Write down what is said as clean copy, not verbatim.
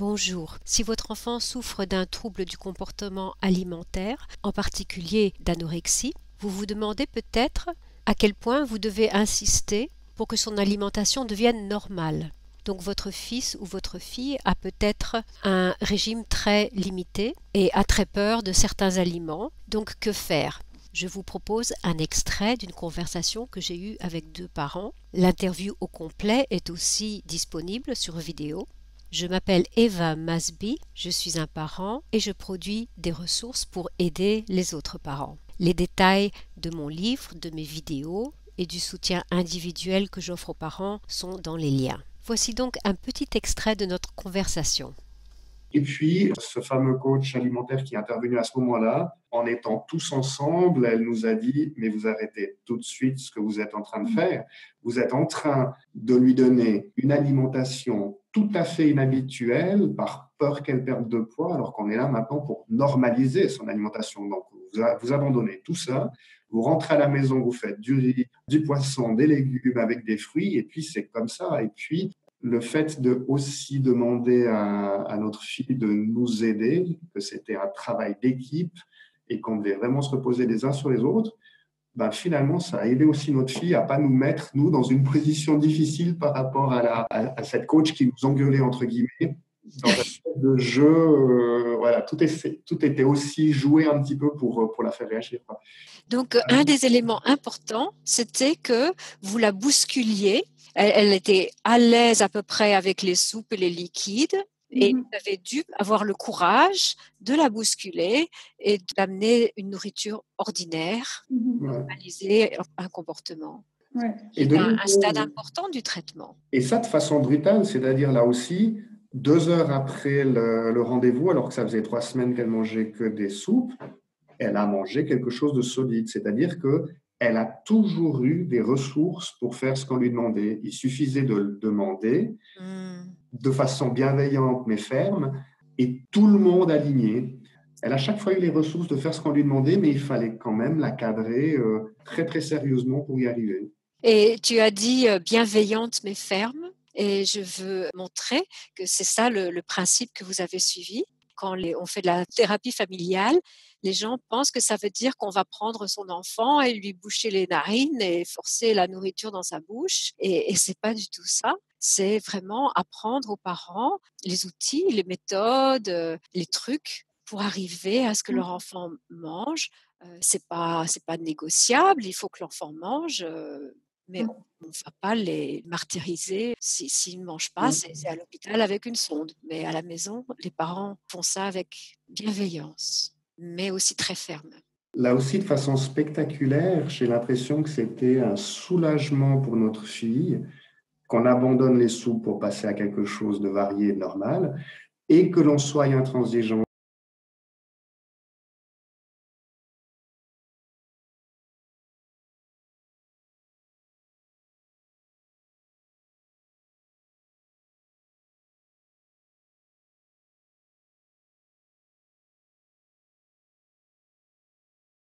Bonjour. Si votre enfant souffre d'un trouble du comportement alimentaire, en particulier d'anorexie, vous vous demandez peut-être à quel point vous devez insister pour que son alimentation devienne normale. Donc votre fils ou votre fille a peut-être un régime très limité et a très peur de certains aliments. Donc que faire ? Je vous propose un extrait d'une conversation que j'ai eue avec 2 parents. L'interview au complet est aussi disponible sur vidéo. Je m'appelle Eva Masby, je suis un parent et je produis des ressources pour aider les autres parents. Les détails de mon livre, de mes vidéos et du soutien individuel que j'offre aux parents sont dans les liens. Voici donc un petit extrait de notre conversation. Et puis, ce fameux coach alimentaire qui est intervenu à ce moment-là, en étant tous ensemble, elle nous a dit « Mais vous arrêtez tout de suite ce que vous êtes en train de faire. Vous êtes en train de lui donner une alimentation tout à fait inhabituelle par peur qu'elle perde de poids, alors qu'on est là maintenant pour normaliser son alimentation. Donc, vous abandonnez tout ça, vous rentrez à la maison, vous faites du riz, du poisson, des légumes avec des fruits, et puis c'est comme ça. Et puis, le fait de aussi demander à notre fille de nous aider, que c'était un travail d'équipe et qu'on devait vraiment se reposer les uns sur les autres, ben finalement, ça a aidé aussi notre fille à ne pas nous mettre, nous, dans une position difficile par rapport à cette coach qui nous engueulait, entre guillemets, dans un fait de jeu. Voilà, tout était aussi joué un petit peu pour la faire réagir. Donc, un des éléments importants, c'était que vous la bousculiez. Elle était à l'aise à peu près avec les soupes et les liquides. Et vous avez dû avoir le courage de la bousculer et d'amener une nourriture ordinaire, normaliser un comportement. Ouais. Qui est un stade important du traitement. Et ça de façon brutale, c'est-à-dire là aussi, 2 heures après le rendez-vous, alors que ça faisait 3 semaines qu'elle mangeait que des soupes, elle a mangé quelque chose de solide. C'est-à-dire qu'elle a toujours eu des ressources pour faire ce qu'on lui demandait. Il suffisait de le demander de façon bienveillante mais ferme et tout le monde aligné. Elle a chaque fois eu les ressources de faire ce qu'on lui demandait, mais il fallait quand même la cadrer très très sérieusement pour y arriver. Et tu as dit bienveillante mais ferme. Et je veux montrer que c'est ça le principe que vous avez suivi. Quand on fait de la thérapie familiale, les gens pensent que ça veut dire qu'on va prendre son enfant et lui boucher les narines et forcer la nourriture dans sa bouche. Et c'est pas du tout ça. C'est vraiment apprendre aux parents les outils, les méthodes, les trucs pour arriver à ce que leur enfant mange. C'est pas négociable. Il faut que l'enfant mange. Mais on ne va pas les martyriser. S'ils ne mangent pas, c'est à l'hôpital avec une sonde. Mais à la maison, les parents font ça avec bienveillance, mais aussi très ferme. Là aussi, de façon spectaculaire, j'ai l'impression que c'était un soulagement pour notre fille, qu'on abandonne les soupes pour passer à quelque chose de varié et de normal, et que l'on soit intransigeant